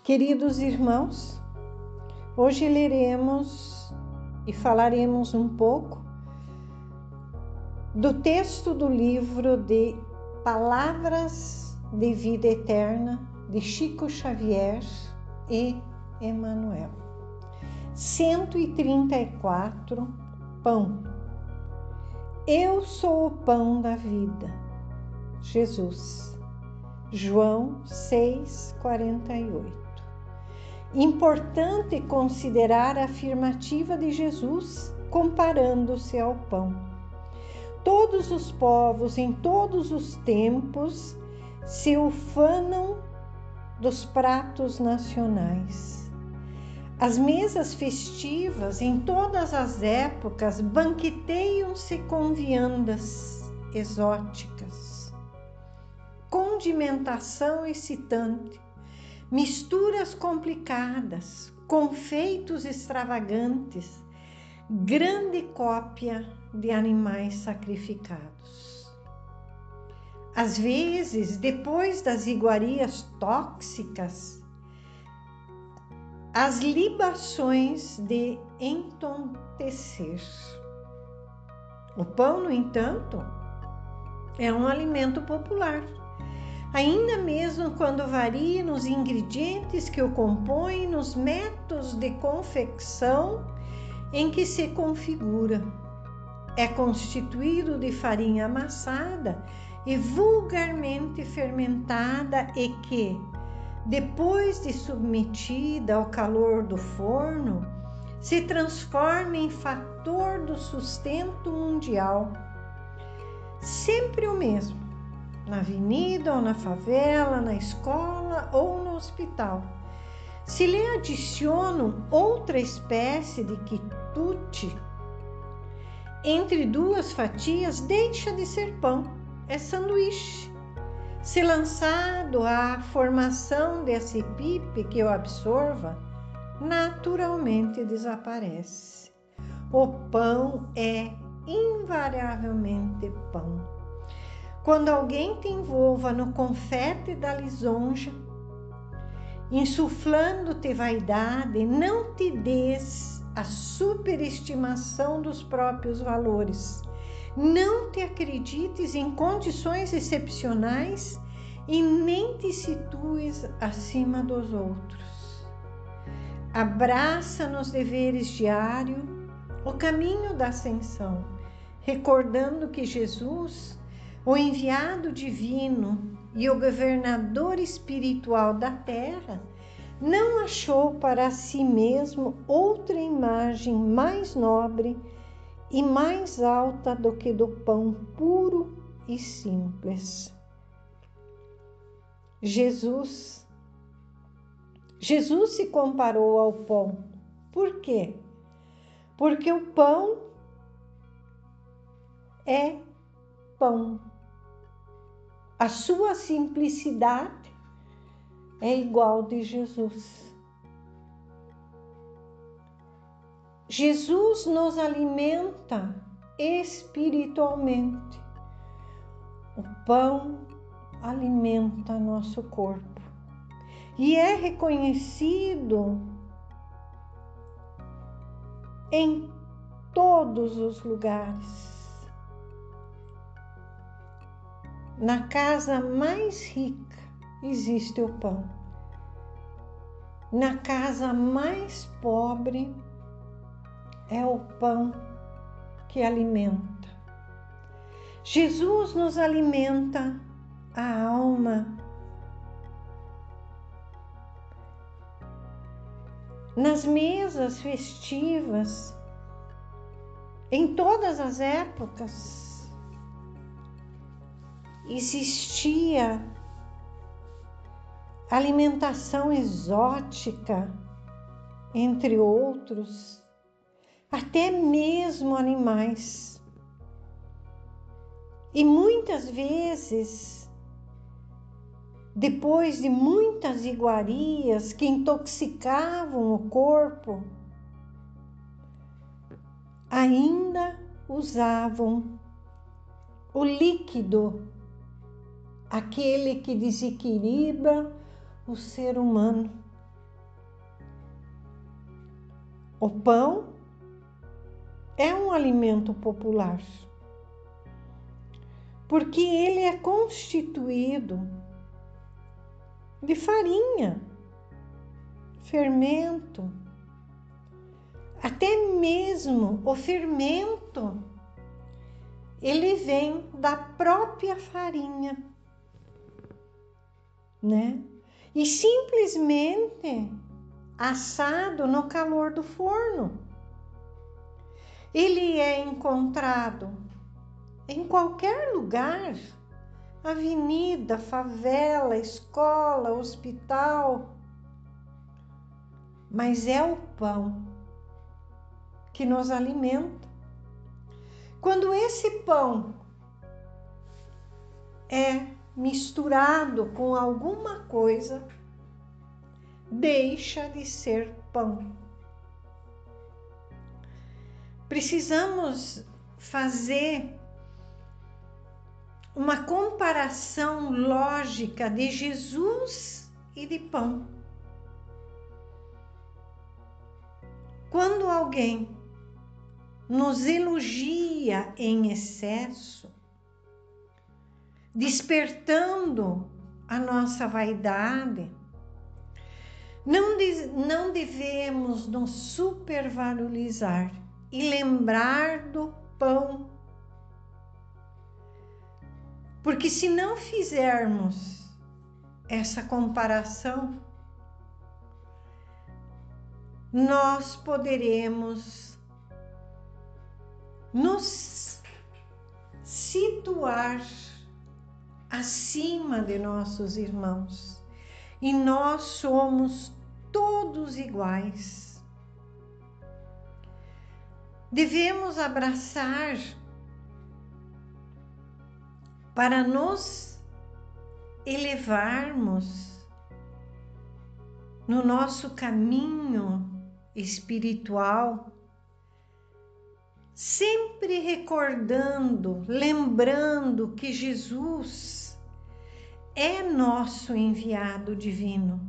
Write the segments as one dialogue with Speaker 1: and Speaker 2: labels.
Speaker 1: Queridos irmãos, hoje leremos e falaremos um pouco do texto do livro de Palavras de Vida Eterna de Chico Xavier e Emmanuel. 134, Pão. Eu sou o pão da vida. Jesus. João 6:48. Importante considerar a afirmativa de Jesus comparando-se ao pão. Todos os povos, em todos os tempos, se ufanam dos pratos nacionais. As mesas festivas, em todas as épocas, banqueteiam-se com viandas exóticas, condimentação excitante, misturas complicadas, confeitos extravagantes, grande cópia de animais sacrificados. Às vezes, depois das iguarias tóxicas, as libações de entontecer. O pão, no entanto, é um alimento popular. Ainda mesmo quando varia nos ingredientes que o compõem, nos métodos de confecção em que se configura. É constituído de farinha amassada e vulgarmente fermentada e que, depois de submetida ao calor do forno, se transforma em fator do sustento mundial. Sempre o mesmo. Na avenida ou na favela, na escola ou no hospital. Se lhe adicionam outra espécie de quitute, entre duas fatias deixa de ser pão, é sanduíche. Se lançado à formação desse pipe que o absorva, naturalmente desaparece. O pão é invariavelmente pão. Quando alguém te envolva no confete da lisonja, insuflando-te vaidade, não te des a superestimação dos próprios valores. Não te acredites em condições excepcionais e nem te situes acima dos outros. Abraça nos deveres diários o caminho da ascensão, recordando que Jesus, o enviado divino e o governador espiritual da terra, não achou para si mesmo outra imagem mais nobre e mais alta do que do pão puro e simples. Jesus se comparou ao pão. Por quê? Porque o pão é pão. A sua simplicidade é igual de Jesus. Jesus nos alimenta espiritualmente. O pão alimenta nosso corpo e é reconhecido em todos os lugares. Na casa mais rica existe o pão. Na casa mais pobre é o pão que alimenta. Jesus nos alimenta a alma. Nas mesas festivas, em todas as épocas, existia alimentação exótica, entre outros, até mesmo animais. E muitas vezes, depois de muitas iguarias que intoxicavam o corpo, ainda usavam o líquido, aquele que desequilibra o ser humano, O pão é um alimento popular, porque ele é constituído de farinha, fermento, até mesmo o fermento, ele vem da própria farinha, né? E simplesmente assado no calor do forno. Ele é encontrado em qualquer lugar, avenida, favela, escola, hospital, mas é o pão que nos alimenta. Quando esse pão é misturado com alguma coisa, deixa de ser pão. Precisamos fazer uma comparação lógica de Jesus e de pão. Quando alguém nos elogia em excesso, despertando a nossa vaidade, não devemos nos supervalorizar e lembrar do pão. Porque se não fizermos essa comparação, nós poderemos nos situar acima de nossos irmãos. E nós somos todos iguais. Devemos abraçar para nos elevarmos no nosso caminho espiritual, sempre recordando, lembrando que Jesus é nosso enviado divino,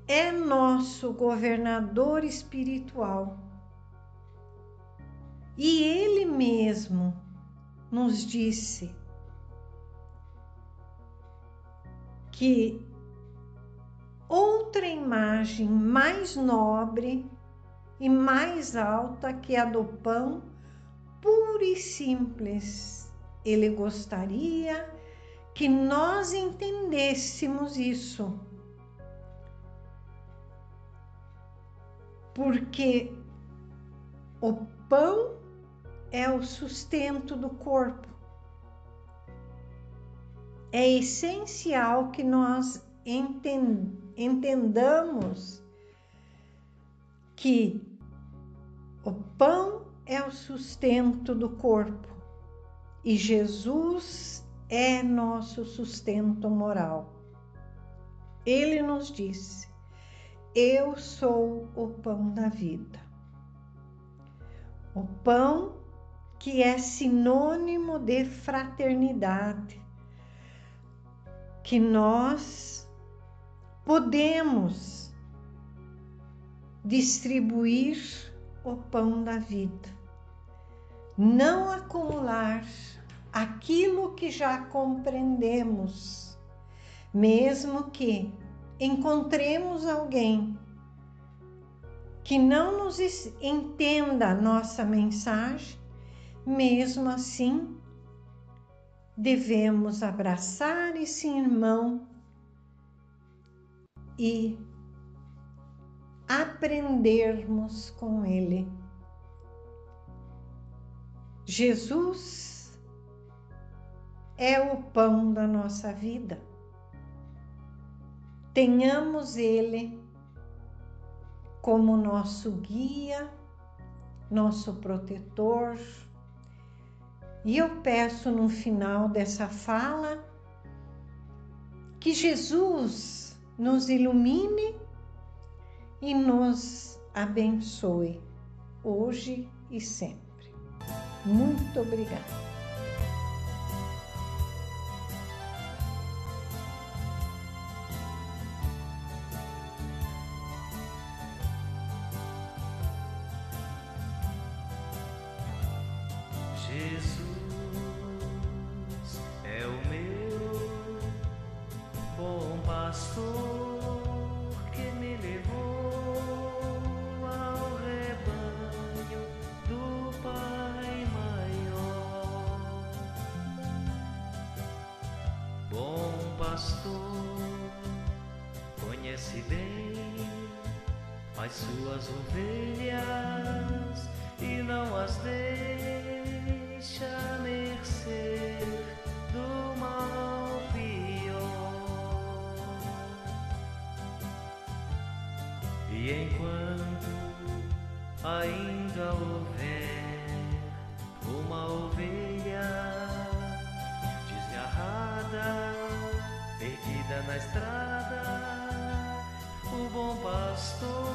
Speaker 1: é nosso governador espiritual. E Ele mesmo nos disse que outra imagem mais nobre e mais alta que a do pão, puro e simples, Ele gostaria que nós entendêssemos isso. Porque o pão é o sustento do corpo. É essencial que nós entendamos que o pão é o sustento do corpo e Jesus é nosso sustento moral. Ele nos disse: eu sou o pão da vida. O pão que é sinônimo de fraternidade, que nós podemos distribuir o pão da vida, não acumular aquilo que já compreendemos, mesmo que encontremos alguém que não nos entenda a nossa mensagem, mesmo assim, devemos abraçar esse irmão e aprendermos com ele. Jesus é o pão da nossa vida. Tenhamos ele como nosso guia, nosso protetor. E eu peço no final dessa fala que Jesus nos ilumine e nos abençoe hoje e sempre. Muito obrigada.
Speaker 2: bem às suas ovelhas e não as deixa à mercê do mal pior. E enquanto ainda houver uma ovelha desgarrada, perdida na estrada, o bom pastor